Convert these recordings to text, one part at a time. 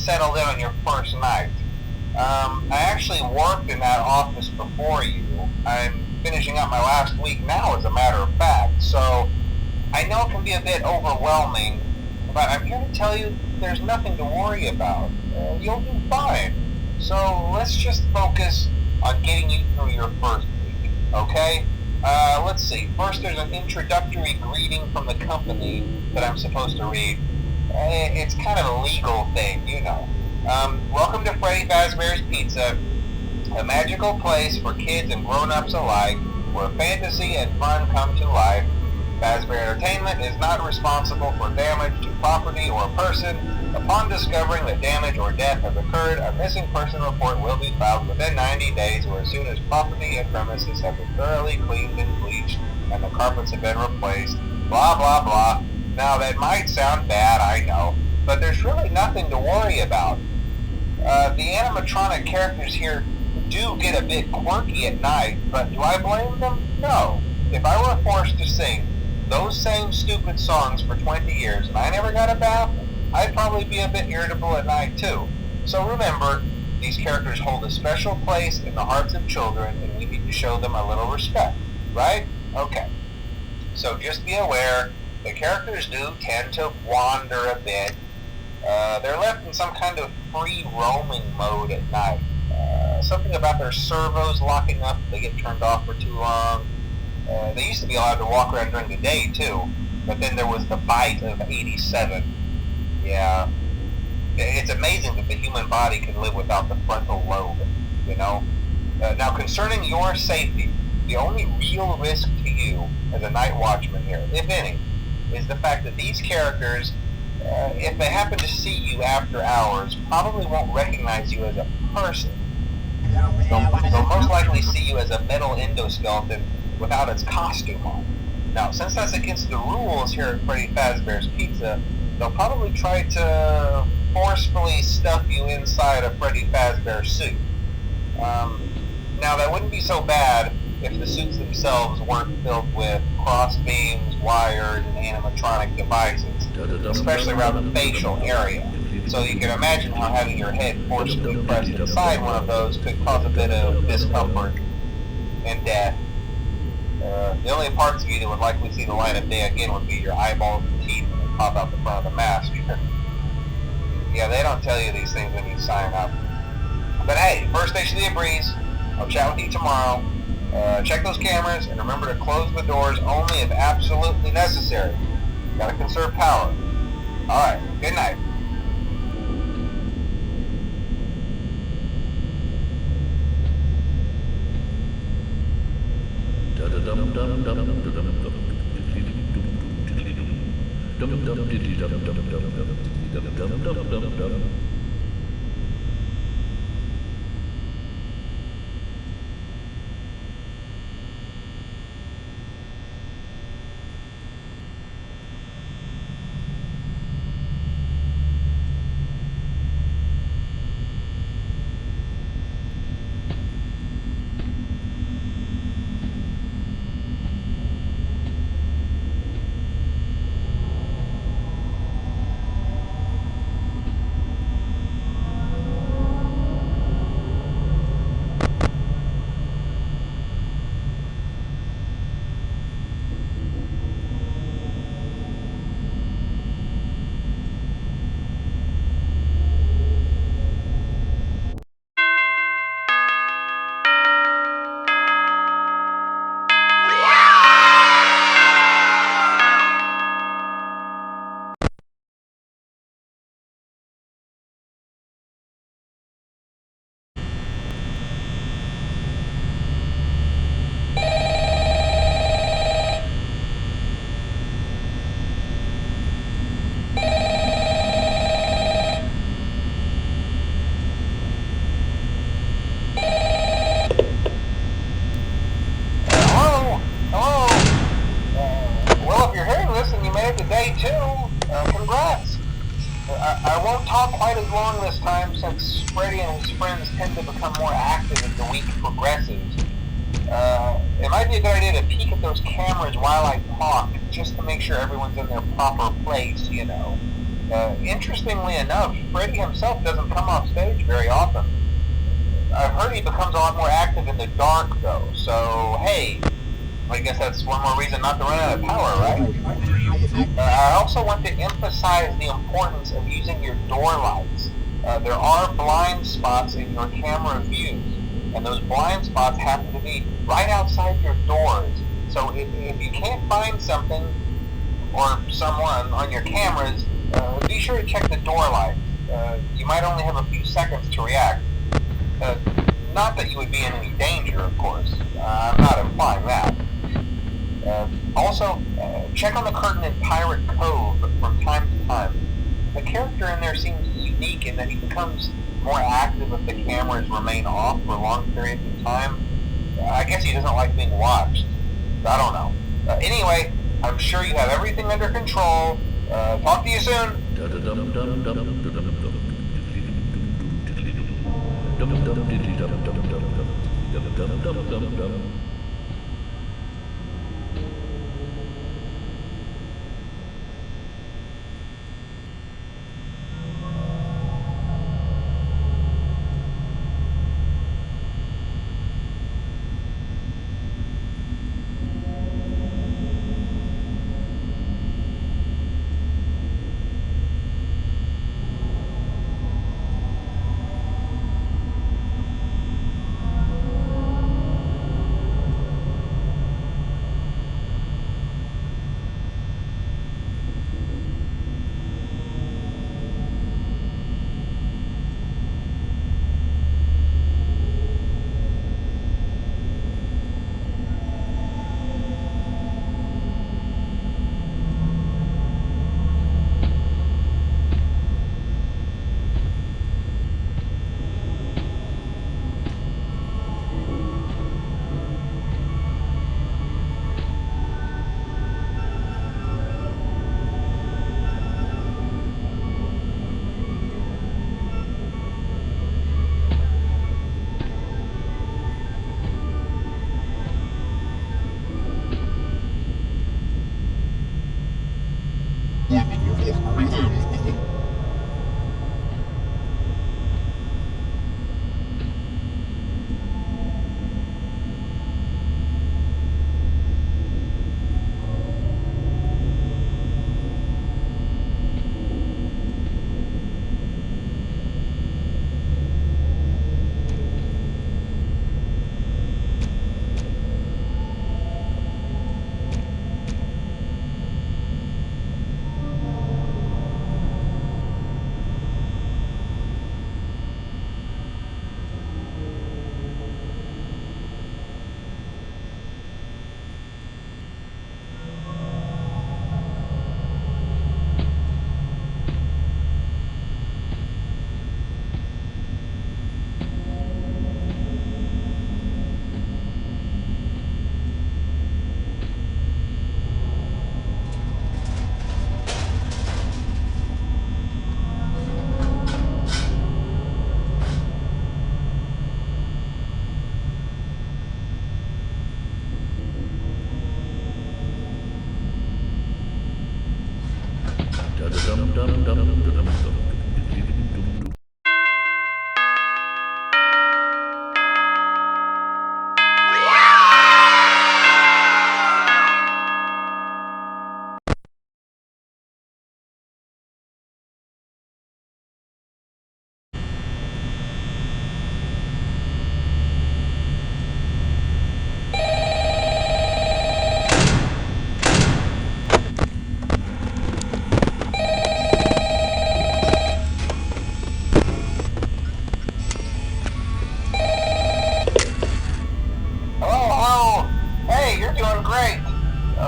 settled in on your first night. I actually worked in that office before you. I'm finishing up my last week now, as a matter of fact, so I know it can be a bit overwhelming, but I'm here to tell you there's nothing to worry about. You'll do fine. So let's just focus on getting you through your first week, okay? Let's see. First, there's an introductory greeting from the company that I'm supposed to read. It's kind of a legal thing, you know. Welcome to Freddy Fazbear's Pizza, a magical place for kids and grown-ups alike, where fantasy and fun come to life. Fazbear Entertainment is not responsible for damage to property or person. Upon discovering that damage or death has occurred, a missing person report will be filed within 90 days or as soon as property and premises have been thoroughly cleaned and bleached and the carpets have been replaced. Blah, blah, blah. Now, that might sound bad, I know, but there's really nothing to worry about. The animatronic characters here do get a bit quirky at night, but do I blame them? No. If I were forced to sing those same stupid songs for 20 years and I never got a bath, I'd probably be a bit irritable at night too. So remember, these characters hold a special place in the hearts of children and we need to show them a little respect, right? Okay. So just be aware, the characters do tend to wander a bit. They're left in some kind of free roaming mode at night. Something about their servos locking up if they get turned off for too long. They used to be allowed to walk around during the day too, but then there was the bite of 87. Yeah, it's amazing that the human body can live without the frontal lobe, you know? Now, concerning your safety, the only real risk to you as a night watchman here, if any, is the fact that these characters, if they happen to see you after hours, probably won't recognize you as a person. They'll most likely see you as a metal endoskeleton without its costume on. Now, since that's against the rules here at Freddy Fazbear's Pizza, they'll probably try to forcefully stuff you inside a Freddy Fazbear suit. Now, that wouldn't be so bad if the suits themselves weren't filled with cross beams, wires, and animatronic devices, especially around the facial area. So you can imagine how having your head forcibly pressed inside one of those could cause a bit of discomfort and death. The only parts of you that would likely see the light of day again would be your eyeballs and teeth when they pop out the front of the mask. Yeah, they don't tell you these things when you sign up. But hey, first station of the breeze. I'll chat with you tomorrow. Check those cameras and remember to close the doors only if absolutely necessary. Gotta conserve power. Alright, good night. Congrats! I won't talk quite as long this time since Freddy and his friends tend to become more active as the week progresses. It might be a good idea to peek at those cameras while I talk, just to make sure everyone's in their proper place, you know. Interestingly enough, Freddy himself doesn't come off stage very often. I've heard he becomes a lot more active in the dark, though, so hey, I guess that's one more reason not to run out of power, right? I also want to emphasize the importance of using your door lights. There are blind spots in your camera views, and those blind spots happen to be right outside your doors. So if you can't find something or someone on your cameras, be sure to check the door lights. You might only have a few seconds to react. Not that you would be in any danger, of course. I'm not implying that. Also, check on the curtain in Pirate Cove from time to time. The character in there seems unique in that he becomes more active if the cameras remain off for long periods of time. I guess he doesn't like being watched. I don't know. Anyway, I'm sure you have everything under control. Talk to you soon.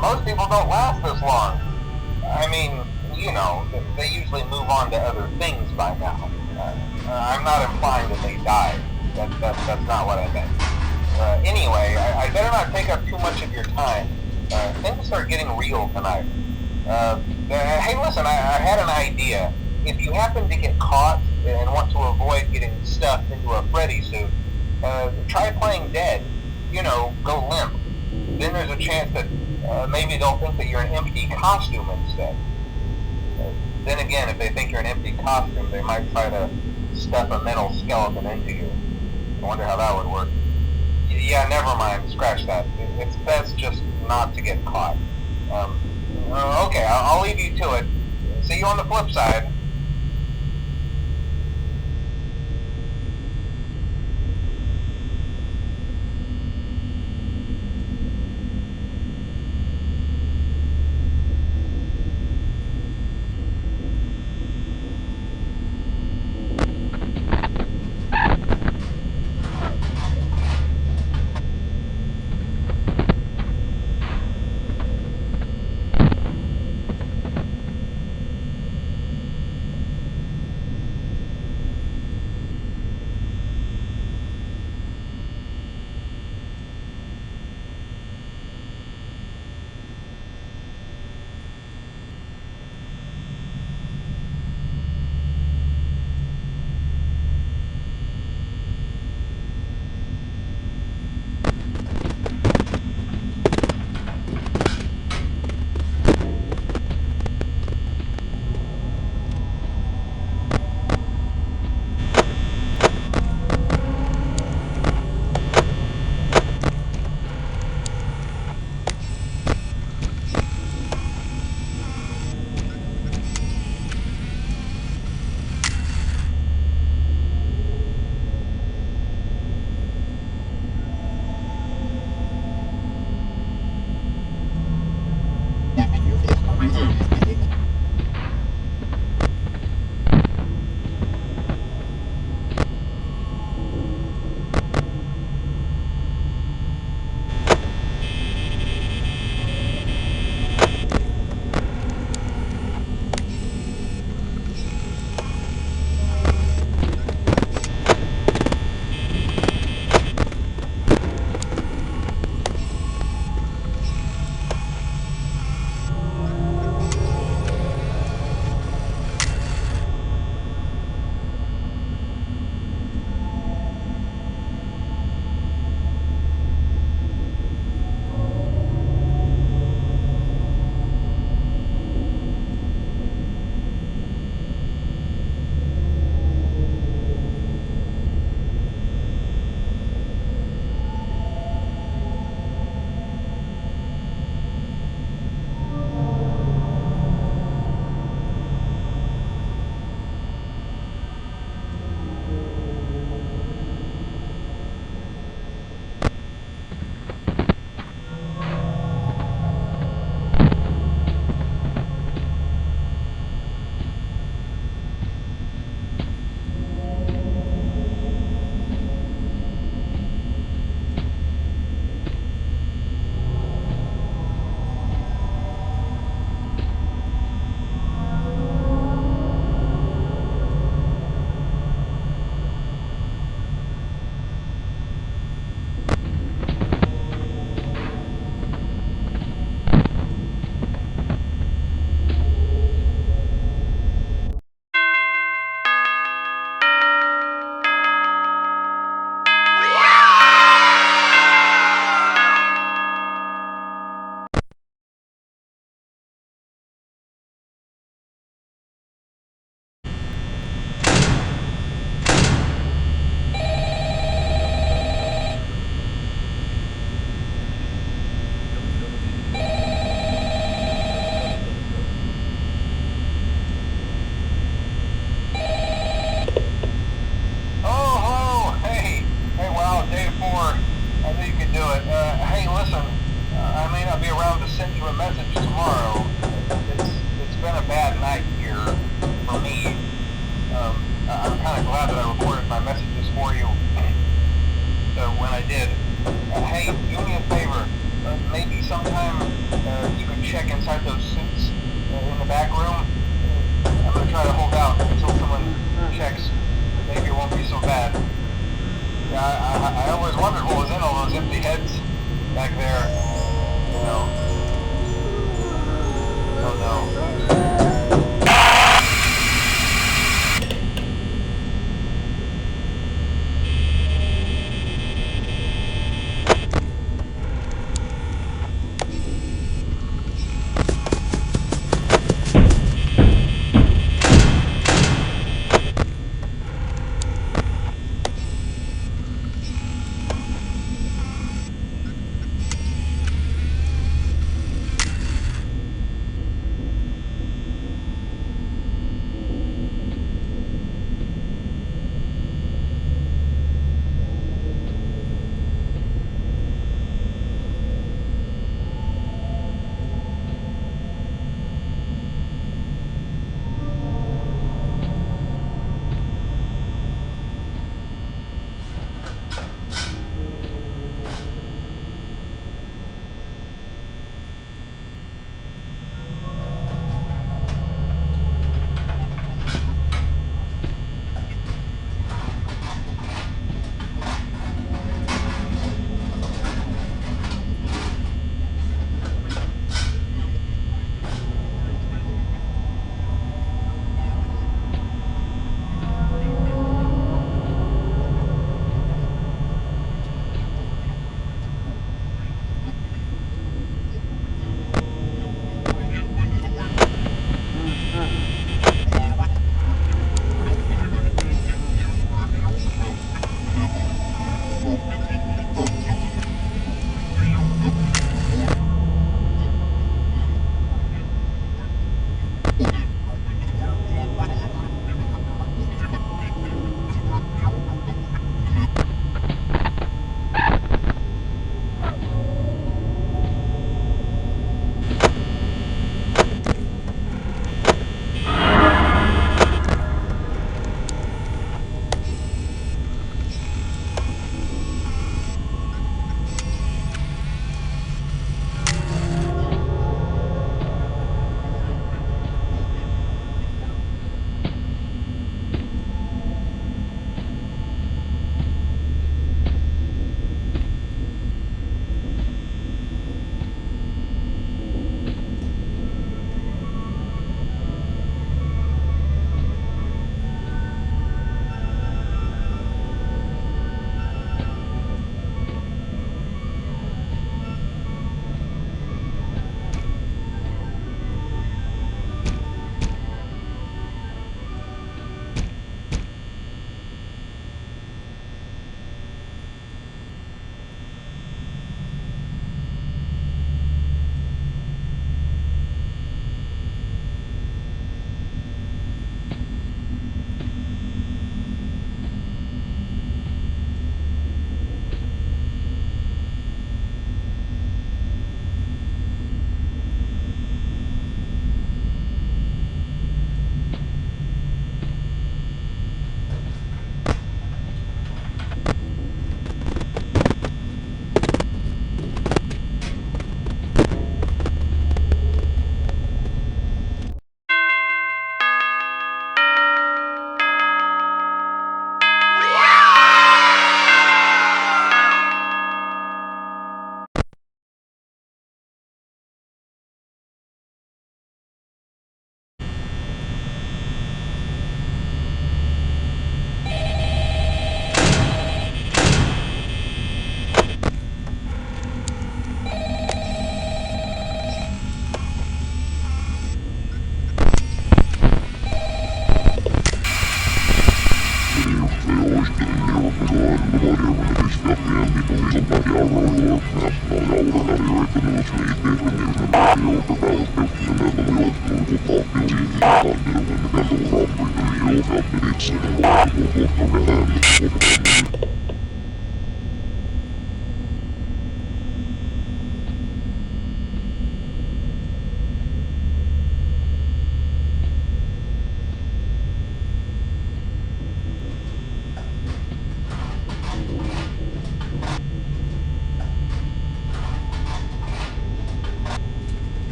Most people don't last this long. I mean, you know, they usually move on to other things by now. I'm not implying that they died. That's not what I meant. Anyway, I better not take up too much of your time. Things are getting real tonight. Hey, listen, I had an idea. If you happen to get caught and want to avoid getting stuffed into a Freddy suit, try playing dead. You know, go limp. Then there's a chance that maybe they'll think that you're an empty costume instead. Then again, if they think you're an empty costume, they might try to stuff a metal skeleton into you. I wonder how that would work. Yeah, never mind. Scratch that. It's best just not to get caught. Okay, I'll leave you to it. See you on the flip side. I always wondered what was in all those empty heads back there. You know. Oh no.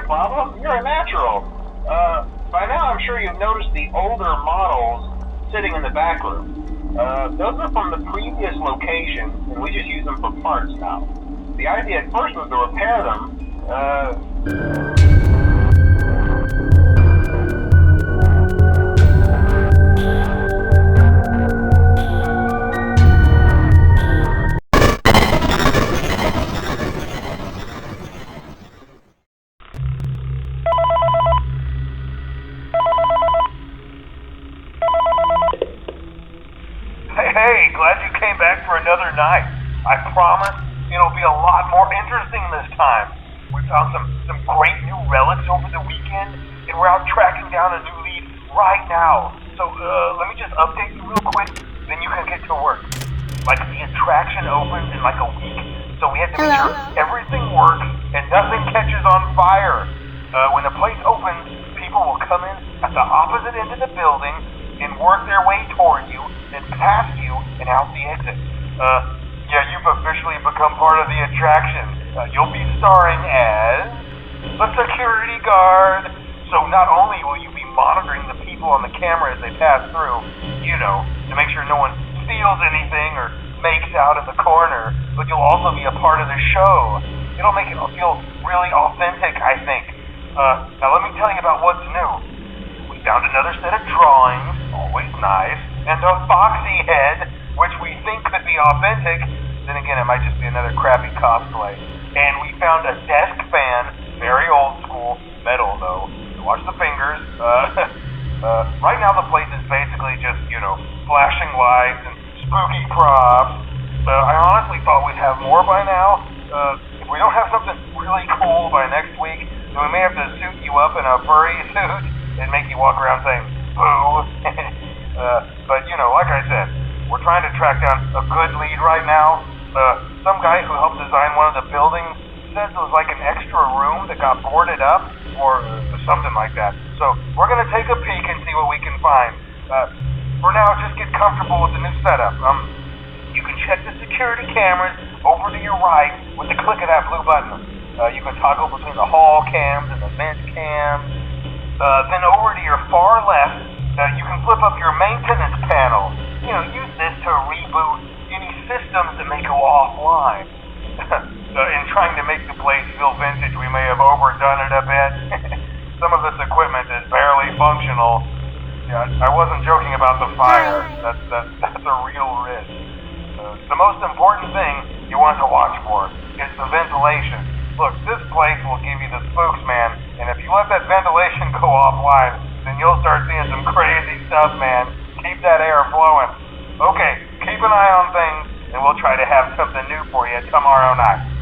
problem. You're a natural. By now I'm sure you've noticed the older models sitting in the back room. Those are from the previous location, and we just use them for parts now. The idea at first was to repair them. Hey, glad you came back for another night. I promise it'll be a lot more interesting this time. We found some great new relics over the weekend, and we're out tracking down a new lead right now. So, let me just update you real quick, then you can get to work. Like, the attraction opens in like a week, so we have to make sure everything works and nothing catches on fire. When the place opens, people will come in at the opposite end of the building and work their way toward you, then past you, and out the exit. Yeah, you've officially become part of the attraction. You'll be starring as the security guard. So not only will you be monitoring the people on the camera as they pass through, you know, to make sure no one steals anything or makes out in the corner, but you'll also be a part of the show. It'll make it feel really authentic, I think. Now let me tell you about what's new. We found another set of drawings, always nice, and a foxy head, which we think could be authentic. Then again, it might just be another crappy cosplay. And we found a desk fan, very old school, metal though. So watch the fingers. Right now the place is basically just, you know, flashing lights and spooky props. I honestly thought we'd have more by now. If we don't have something really cool by next week, then we may have to suit you up in a furry suit and make you walk around saying, boo. But, you know, like I said, we're trying to track down a good lead right now. Some guy who helped design one of the buildings says it was like an extra room that got boarded up or something like that. So we're going to take a peek and see what we can find. For now, just get comfortable with the new setup. You can check the security cameras over to your right with the click of that blue button. You can toggle between the hall cams and the vent cams. Then over to your far left, you can flip up your maintenance panel. You know, use this to reboot any systems that may go offline. In trying to make the place feel vintage, we may have overdone it a bit. Some of this equipment is barely functional. Yeah, I wasn't joking about the fire. That's a real risk. The most important thing you want to watch for is the ventilation. Look, this place will give you the spooks, man, and if you let that ventilation go offline, then you'll start seeing some crazy stuff, man. Keep that air flowing. Okay, keep an eye on things, and we'll try to have something new for you tomorrow night.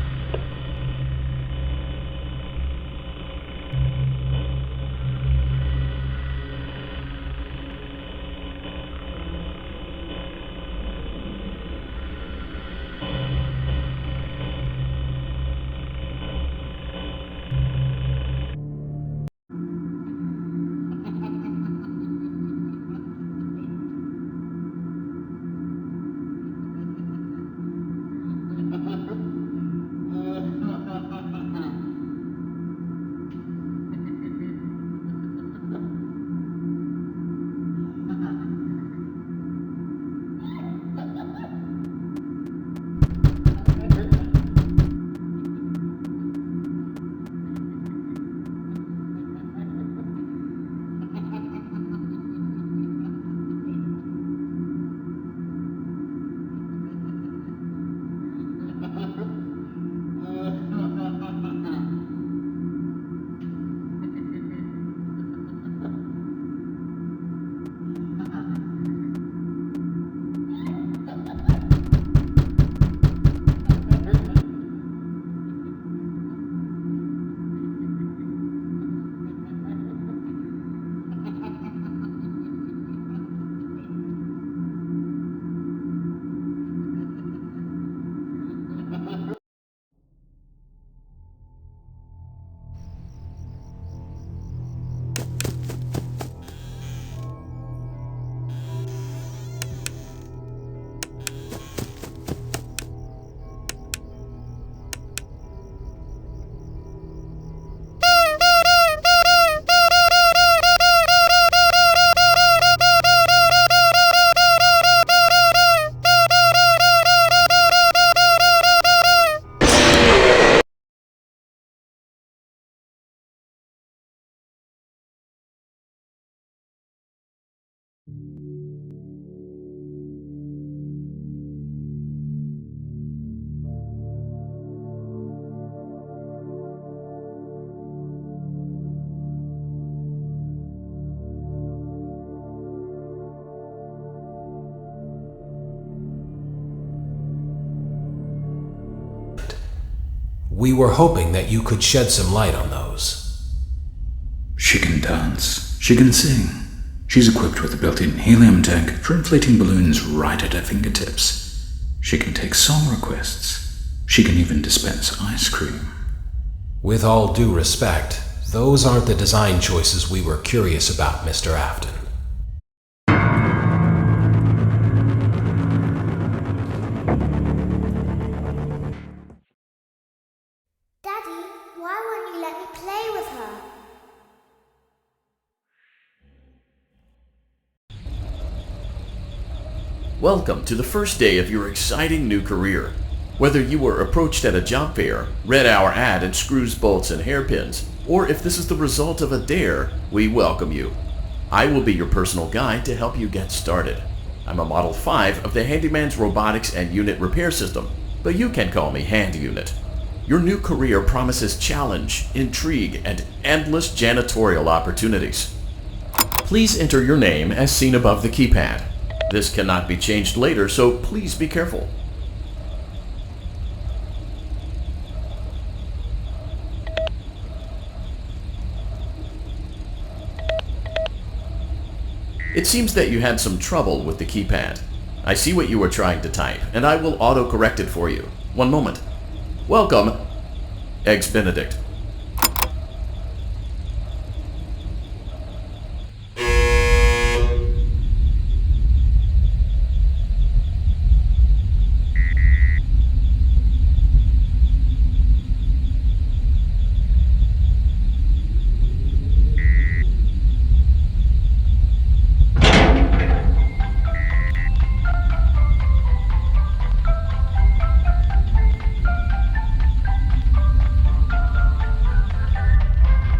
We were hoping that you could shed some light on those. She can dance. She can sing. She's equipped with a built-in helium tank for inflating balloons right at her fingertips. She can take song requests. She can even dispense ice cream. With all due respect, those aren't the design choices we were curious about, Mr. Afton. Daddy, why won't you let me play with her? Welcome to the first day of your exciting new career. Whether you were approached at a job fair, read our ad in screws, bolts, and hairpins, or if this is the result of a dare, we welcome you. I will be your personal guide to help you get started. I'm a Model 5 of the Handyman's Robotics and Unit Repair System, but you can call me Hand Unit. Your new career promises challenge, intrigue, and endless janitorial opportunities. Please enter your name as seen above the keypad. This cannot be changed later, so please be careful. It seems that you had some trouble with the keypad. I see what you were trying to type, and I will auto-correct it for you. One moment. Welcome, Eggs Benedict.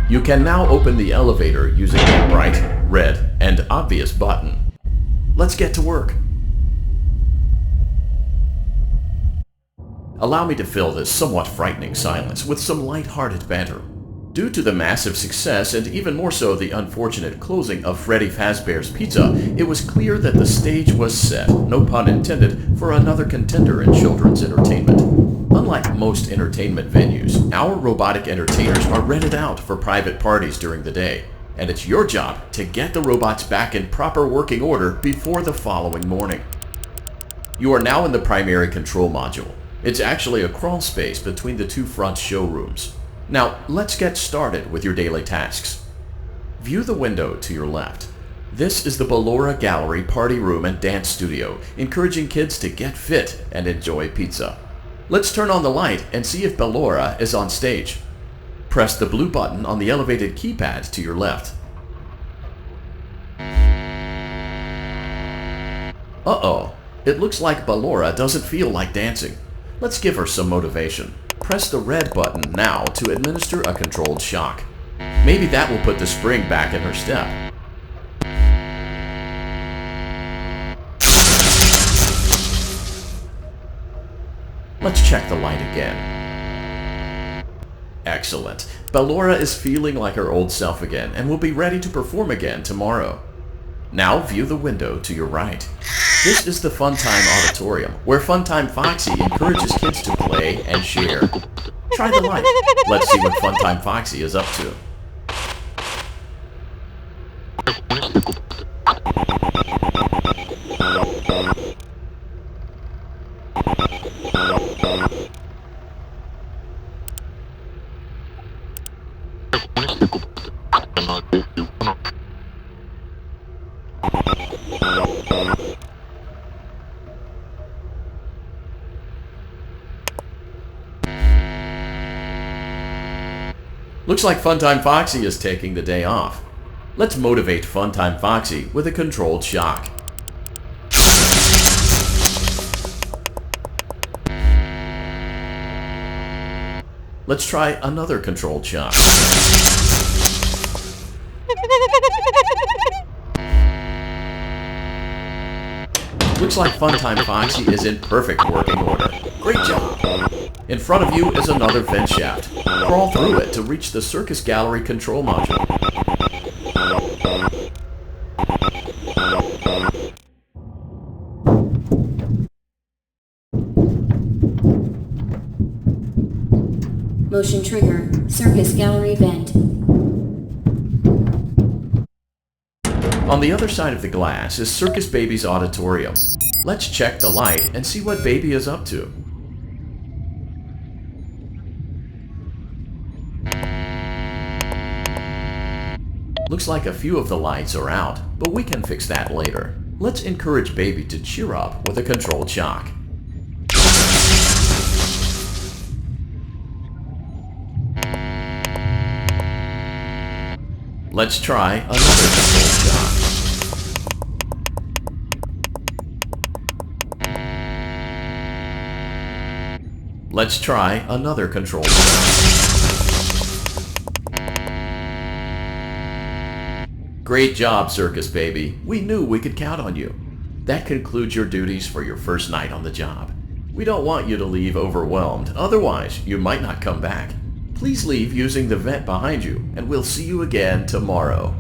You can now open the elevator using the bright, red, and obvious button. Let's get to work. Allow me to fill this somewhat frightening silence with some light-hearted banter. Due to the massive success, and even more so the unfortunate closing of Freddy Fazbear's Pizza, it was clear that the stage was set, no pun intended, for another contender in children's entertainment. Unlike most entertainment venues, our robotic entertainers are rented out for private parties during the day, and it's your job to get the robots back in proper working order before the following morning. You are now in the primary control module. It's actually a crawl space between the two front showrooms. Now, let's get started with your daily tasks. View the window to your left. This is the Ballora Gallery Party Room and Dance Studio, encouraging kids to get fit and enjoy pizza. Let's turn on the light and see if Ballora is on stage. Press the blue button on the elevated keypad to your left. Uh-oh, it looks like Ballora doesn't feel like dancing. Let's give her some motivation. Press the red button now to administer a controlled shock. Maybe that will put the spring back in her step. Let's check the light again. Excellent. Ballora is feeling like her old self again and will be ready to perform again tomorrow. Now view the window to your right. This is the Funtime Auditorium, where Funtime Foxy encourages kids to play and share. Try the light. Let's see what Funtime Foxy is up to. Looks like Funtime Foxy is taking the day off. Let's motivate Funtime Foxy with a controlled shock. Let's try another controlled shock. Looks like Funtime Foxy is in perfect working order. Great job! In front of you is another vent shaft. Crawl through it to reach the Circus Gallery control module. Motion trigger. Circus gallery vent. On the other side of the glass is Circus Baby's auditorium. Let's check the light and see what Baby is up to. Looks like a few of the lights are out, but we can fix that later. Let's encourage Baby to cheer up with a controlled shock. Let's try another controlled shock. Let's try another controlled shock. Great job, Circus Baby. We knew we could count on you. That concludes your duties for your first night on the job. We don't want you to leave overwhelmed, otherwise you might not come back. Please leave using the vent behind you, and we'll see you again tomorrow.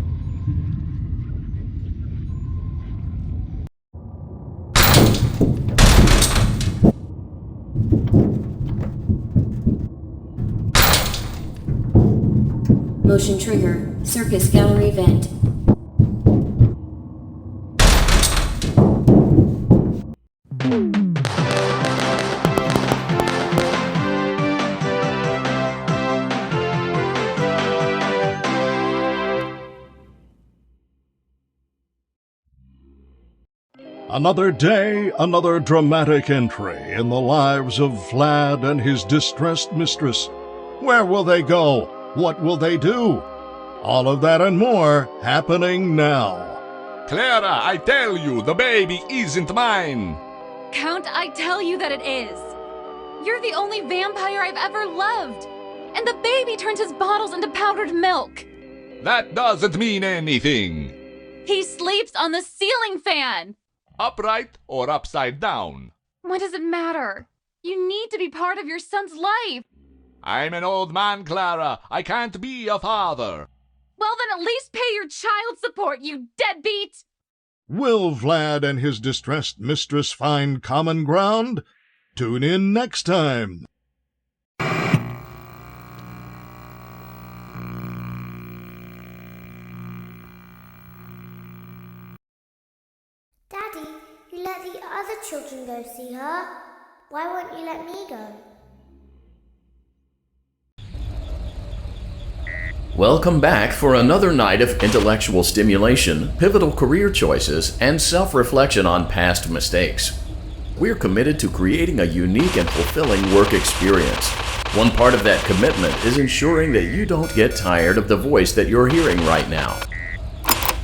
Motion trigger. Circus gallery vent. Another day, another dramatic entry in the lives of Vlad and his distressed mistress. Where will they go? What will they do? All of that and more happening now. Clara, I tell you, the baby isn't mine. Count, I tell you that it is. You're the only vampire I've ever loved. And the baby turns his bottles into powdered milk. That doesn't mean anything. He sleeps on the ceiling fan. Upright or upside down? What does it matter? You need to be part of your son's life. I'm an old man, Clara. I can't be a father. Well, then at least pay your child support, you deadbeat! Will Vlad and his distressed mistress find common ground? Tune in next time. Daddy, you let the other children go see her. Why won't you let me go? Welcome back for another night of intellectual stimulation, pivotal career choices, and self-reflection on past mistakes. We're committed to creating a unique and fulfilling work experience. One part of that commitment is ensuring that you don't get tired of the voice that you're hearing right now.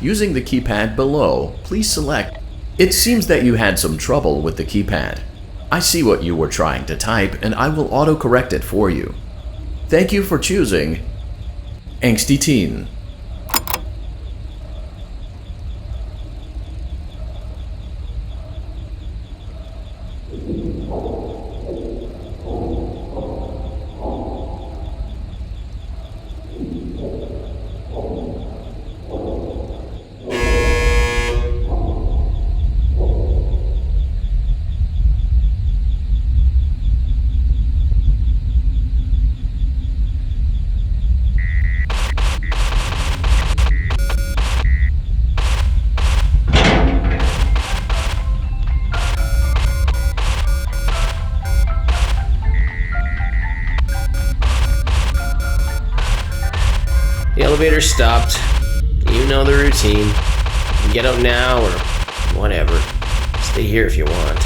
Using the keypad below, please select. It seems that you had some trouble with the keypad. I see what you were trying to type, and I will autocorrect it for you. Thank you for choosing Angsty Teen. The elevator stopped. You know the routine. You can get up now or whatever. Stay here if you want.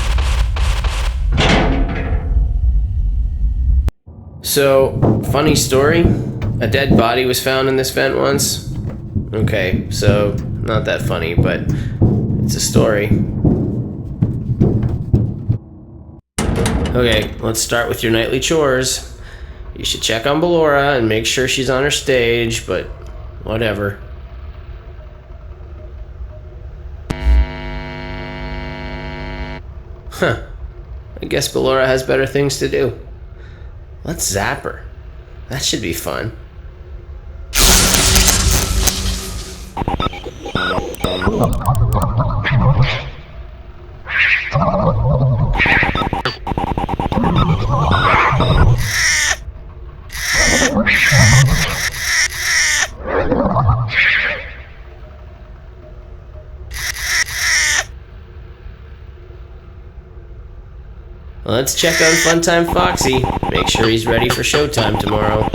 So, funny story. A dead body was found in this vent once. Okay, so not that funny, but it's a story. Okay, let's start with your nightly chores. You should check on Ballora and make sure she's on her stage, but whatever. Huh. I guess Ballora has better things to do. Let's zap her. That should be fun. Let's check on Funtime Foxy. Make sure he's ready for showtime tomorrow.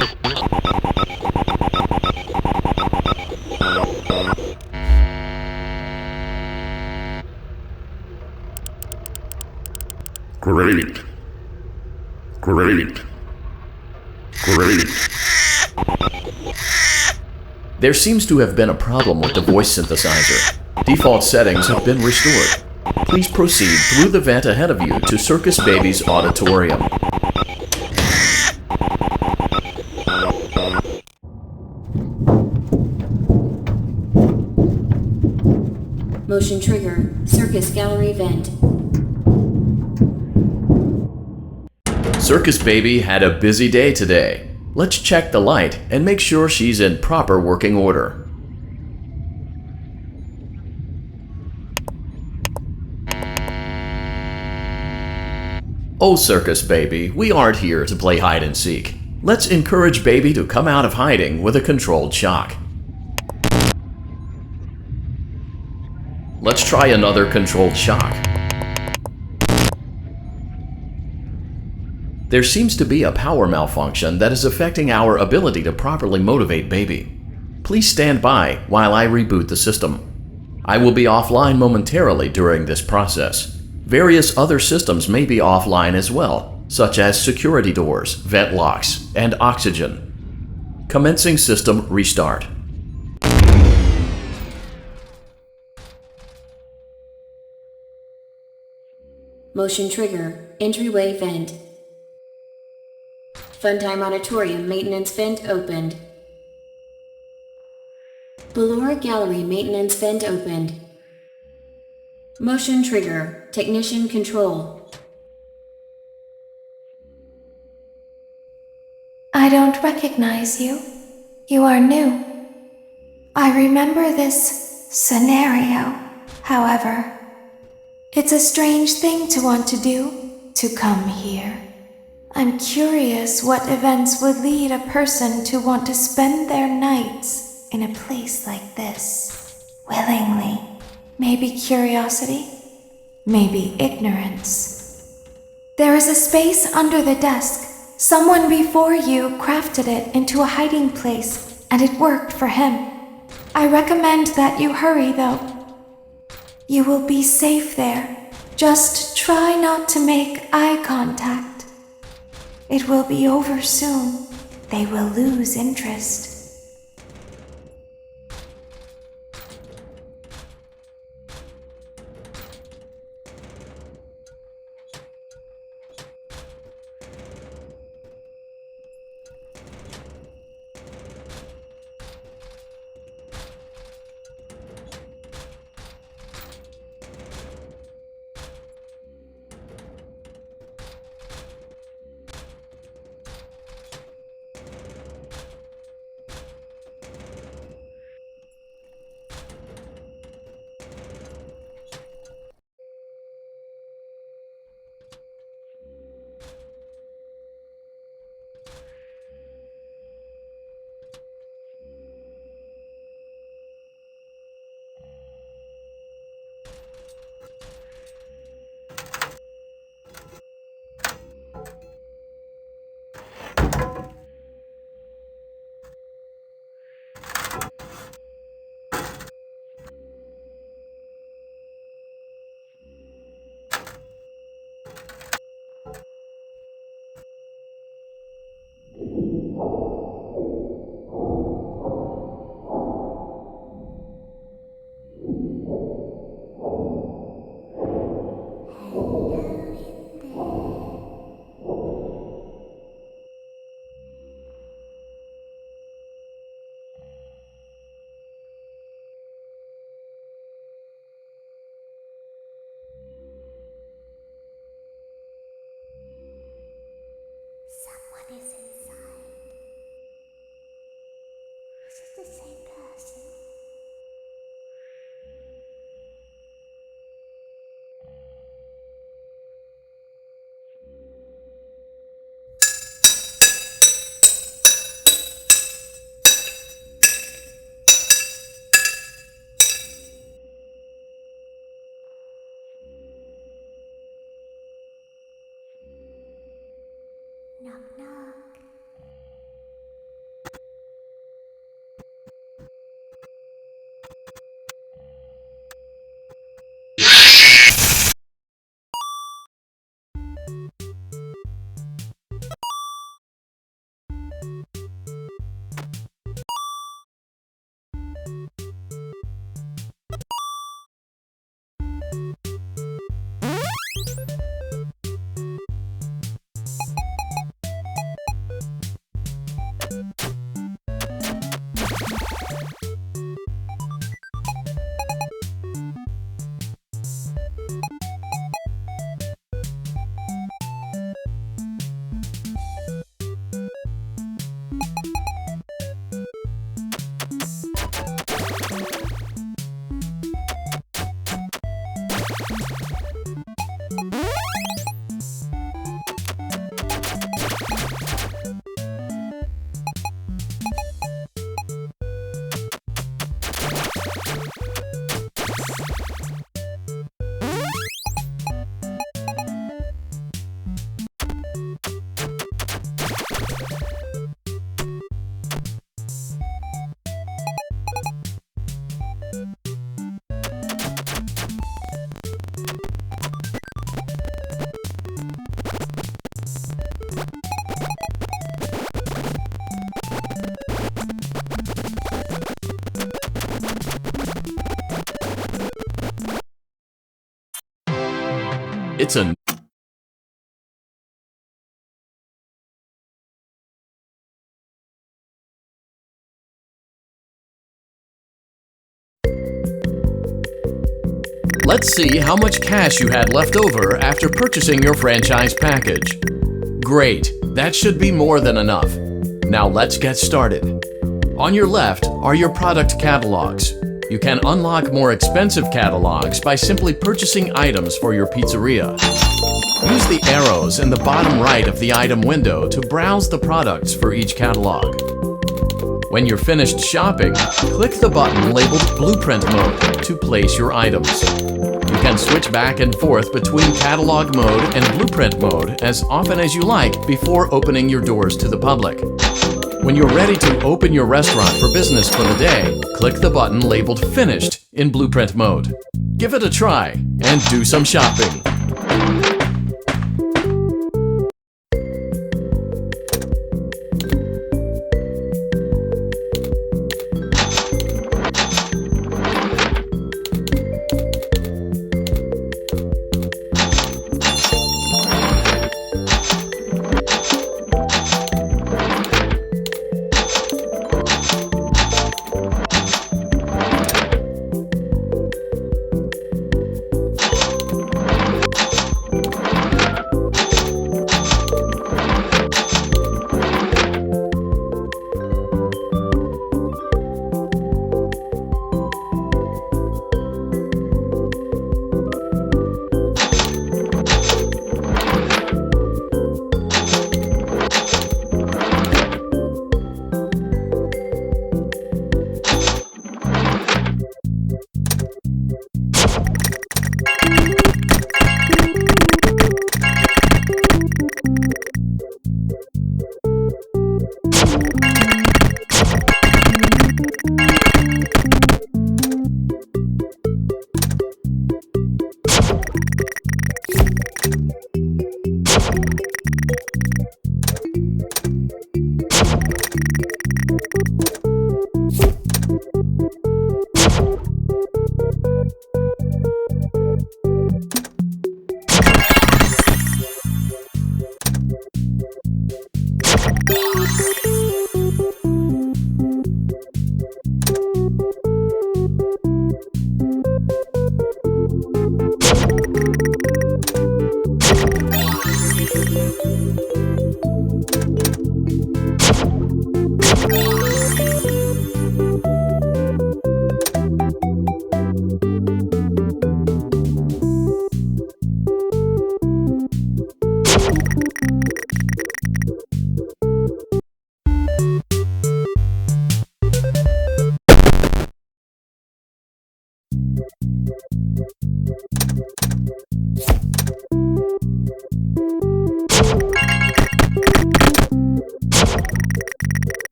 Great. Great. Great. There seems to have been a problem with the voice synthesizer. Default settings have been restored. Please proceed through the vent ahead of you to Circus Baby's auditorium. Motion trigger. Circus gallery vent. Circus Baby had a busy day today. Let's check the light and make sure she's in proper working order. Oh, Circus Baby, we aren't here to play hide and seek. Let's encourage Baby to come out of hiding with a controlled shock. Let's try another controlled shock. There seems to be a power malfunction that is affecting our ability to properly motivate Baby. Please stand by while I reboot the system. I will be offline momentarily during this process. Various other systems may be offline as well, such as security doors, vent locks, and oxygen. Commencing system restart. Motion trigger. Entryway vent. Funtime auditorium maintenance vent opened. Ballora gallery maintenance vent opened. Motion trigger. Technician control. I don't recognize you. You are new. I remember this scenario, however. It's a strange thing to want to do, to come here. I'm curious what events would lead a person to want to spend their nights in a place like this. Willingly. Maybe curiosity, maybe ignorance. There is a space under the desk. Someone before you crafted it into a hiding place, and it worked for him. I recommend that you hurry, though. You will be safe there. Just try not to make eye contact. It will be over soon. They will lose interest. Knock, knock. It's a... Let's see how much cash you had left over after purchasing your franchise package. Great, that should be more than enough. Now let's get started. On your left are your product catalogs. You can unlock more expensive catalogs by simply purchasing items for your pizzeria. Use the arrows in the bottom right of the item window to browse the products for each catalog. When you're finished shopping, click the button labeled Blueprint Mode to place your items. You can switch back and forth between Catalog Mode and Blueprint Mode as often as you like before opening your doors to the public. When you're ready to open your restaurant for business for the day, click the button labeled Finished in Blueprint Mode. Give it a try and do some shopping.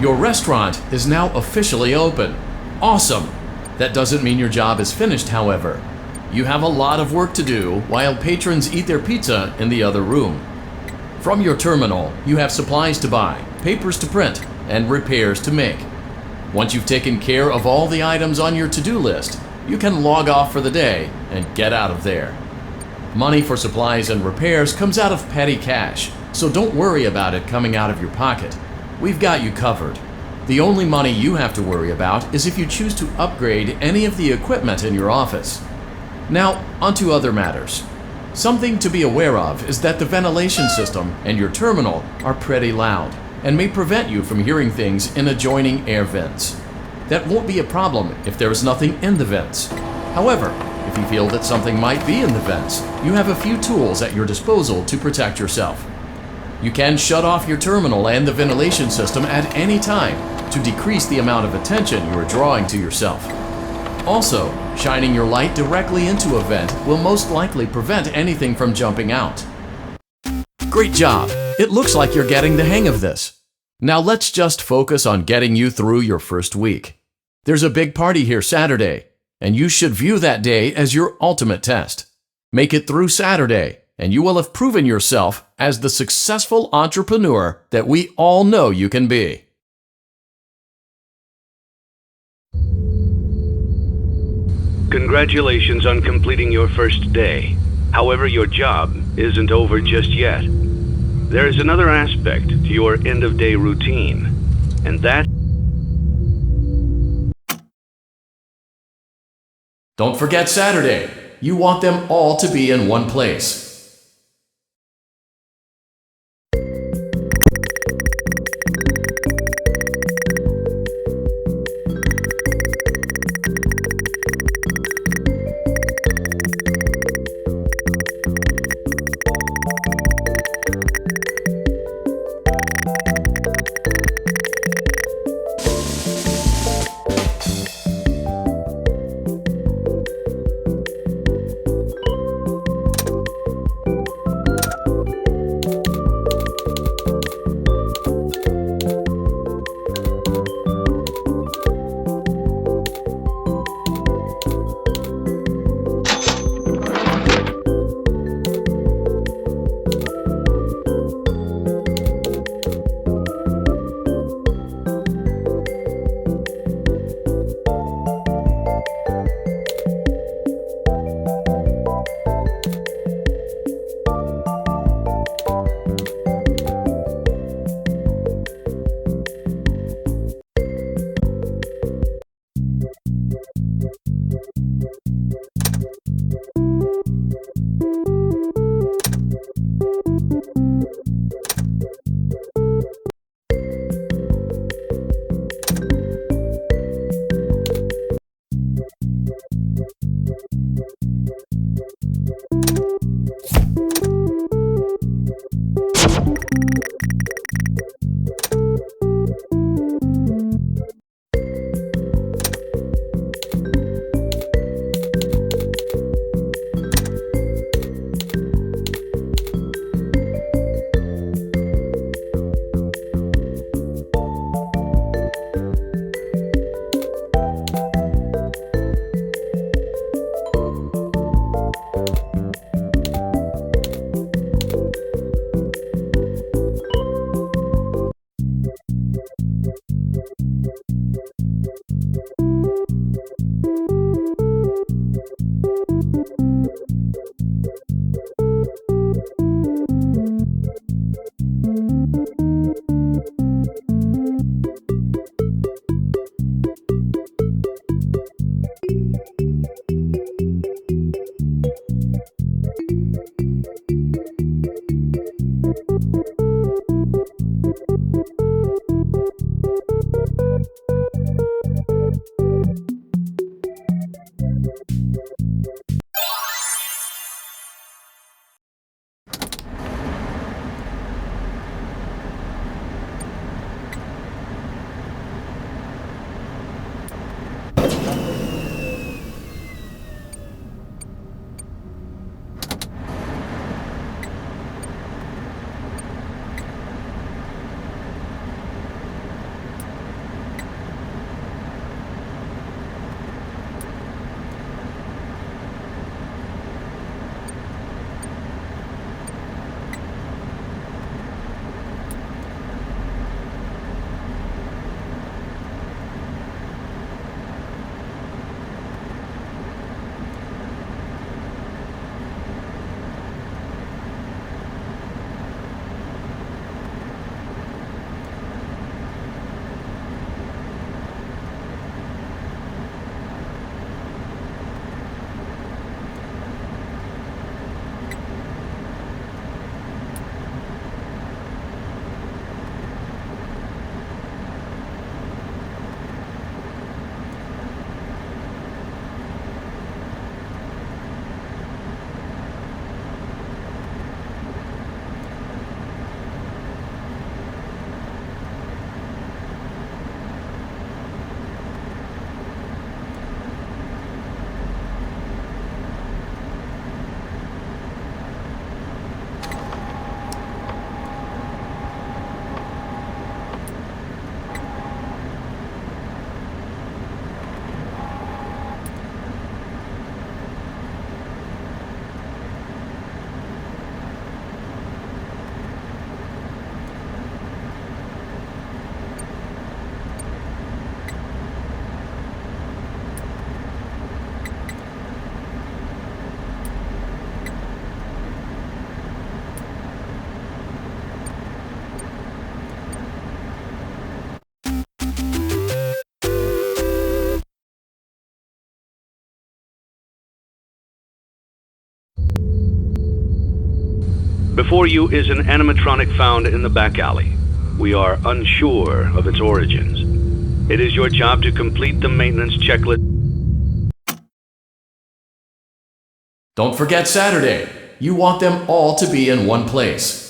Your restaurant is now officially open. Awesome! That doesn't mean your job is finished, however. You have a lot of work to do while patrons eat their pizza in the other room. From your terminal, you have supplies to buy, papers to print, and repairs to make. Once you've taken care of all the items on your to-do list, you can log off for the day and get out of there. Money for supplies and repairs comes out of petty cash, so don't worry about it coming out of your pocket. We've got you covered. The only money you have to worry about is if you choose to upgrade any of the equipment in your office. Now, onto other matters. Something to be aware of is that the ventilation system and your terminal are pretty loud and may prevent you from hearing things in adjoining air vents. That won't be a problem if there is nothing in the vents. However, if you feel that something might be in the vents, you have a few tools at your disposal to protect yourself. You can shut off your terminal and the ventilation system at any time to decrease the amount of attention you are drawing to yourself. Also, shining your light directly into a vent will most likely prevent anything from jumping out. Great job! It looks like you're getting the hang of this. Now let's just focus on getting you through your first week. There's a big party here Saturday, and you should view that day as your ultimate test. Make it through Saturday, and you will have proven yourself as the successful entrepreneur that we all know you can be. Congratulations on completing your first day. However, your job isn't over just yet. There is another aspect to your end-of-day routine, and that... Don't forget Saturday. You want them all to be in one place. Before you is an animatronic found in the back alley. We are unsure of its origins. It is your job to complete the maintenance checklist. Don't forget Saturday. You want them all to be in one place.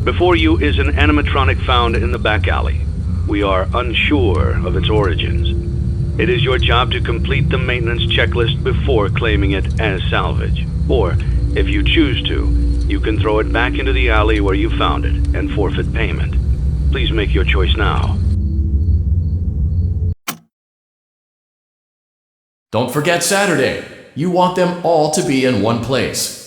Before you is an animatronic found in the back alley. We are unsure of its origins. It is your job to complete the maintenance checklist before claiming it as salvage. Or, if you choose to, you can throw it back into the alley where you found it and forfeit payment. Please make your choice now. Don't forget Saturday. You want them all to be in one place.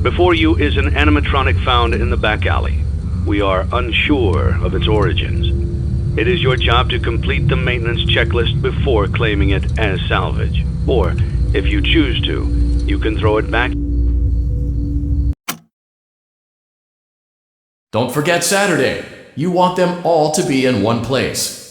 Before you is an animatronic found in the back alley. We are unsure of its origins. It is your job to complete the maintenance checklist before claiming it as salvage. Or, if you choose to, you can throw it back. Don't forget Saturday. You want them all to be in one place.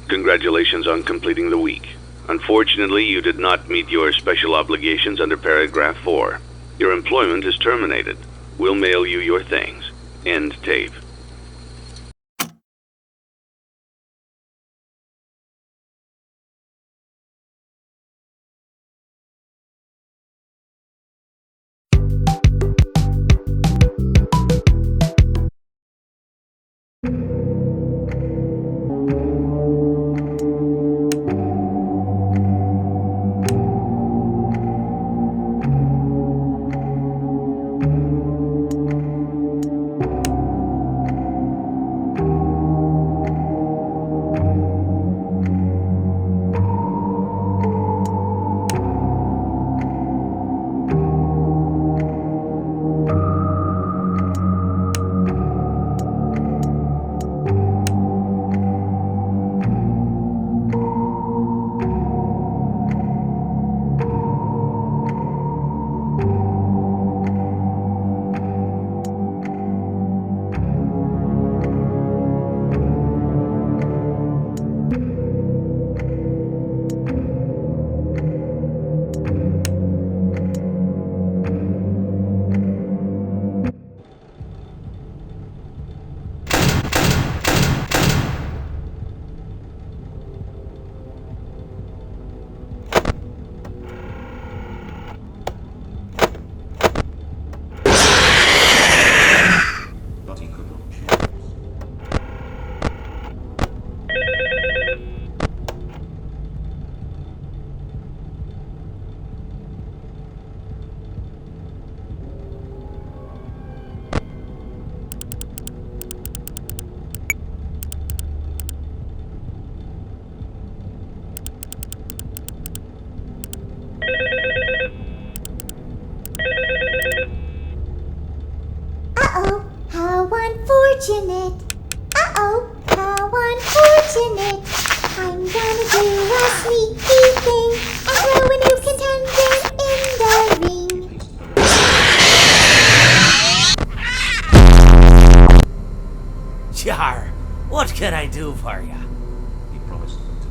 Congratulations on completing the week. Unfortunately, you did not meet your special obligations under Paragraph 4. Your employment is terminated. We'll mail you your things. End tape. Uh-oh, how unfortunate. Uh-oh, how unfortunate. I'm gonna do a sneaky thing and throw a new contender in the ring. Jar, what can I do for you? He promised to